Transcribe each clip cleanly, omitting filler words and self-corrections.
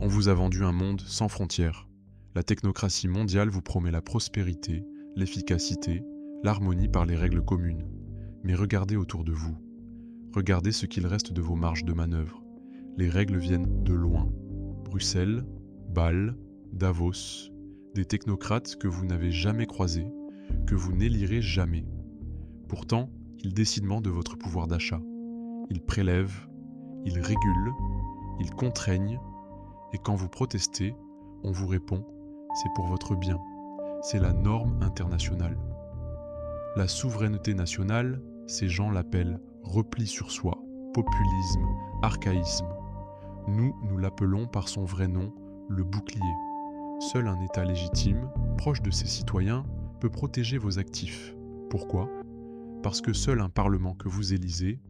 On vous a vendu un monde sans frontières. La technocratie mondiale vous promet la prospérité, l'efficacité, l'harmonie par les règles communes. Mais regardez autour de vous. Regardez ce qu'il reste de vos marges de manœuvre. Les règles viennent de loin. Bruxelles, Bâle, Davos, des technocrates que vous n'avez jamais croisés, que vous n'élirez jamais. Pourtant, ils décident de votre pouvoir d'achat. Ils prélèvent, ils régulent, ils contraignent, et quand vous protestez, on vous répond « c'est pour votre bien ». C'est la norme internationale. La souveraineté nationale, ces gens l'appellent repli sur soi, populisme, archaïsme. Nous l'appelons par son vrai nom, le bouclier. Seul un État légitime, proche de ses citoyens, peut protéger vos actifs. Pourquoi ? Parce que seul un Parlement que vous élisez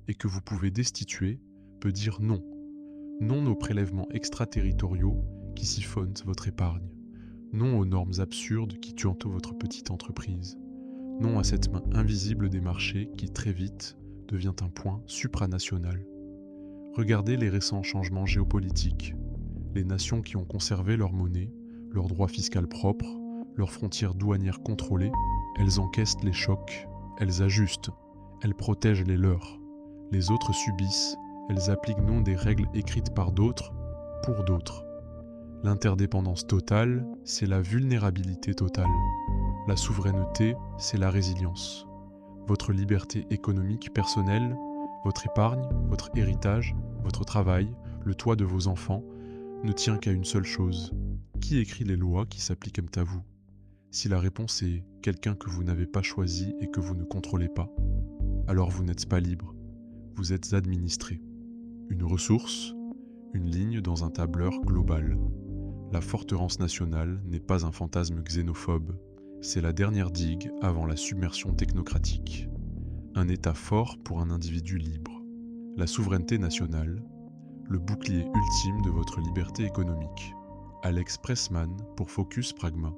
et que vous pouvez destituer peut dire non. Non aux prélèvements extraterritoriaux qui siphonnent votre épargne. Non aux normes absurdes qui tuent votre petite entreprise. Non à cette main invisible des marchés qui, très vite, devient un point supranational. Regardez les récents changements géopolitiques. Les nations qui ont conservé leur monnaie, leur droit fiscal propre, leurs frontières douanières contrôlées, elles encaissent les chocs, elles ajustent, elles protègent les leurs. Les autres subissent, elles appliquent non des règles écrites par d'autres, pour d'autres. L'interdépendance totale, c'est la vulnérabilité totale. La souveraineté, c'est la résilience. Votre liberté économique personnelle, votre épargne, votre héritage, votre travail, le toit de vos enfants, ne tient qu'à une seule chose. Qui écrit les lois qui s'appliquent à vous ? Si la réponse est quelqu'un que vous n'avez pas choisi et que vous ne contrôlez pas, alors vous n'êtes pas libre, vous êtes administré. Une ressource, une ligne dans un tableur global. La forteresse nationale n'est pas un fantasme xénophobe, c'est la dernière digue avant la submersion technocratique. Un État fort pour un individu libre. La souveraineté nationale, le bouclier ultime de votre liberté économique. Alex Pressman pour Focus Pragma.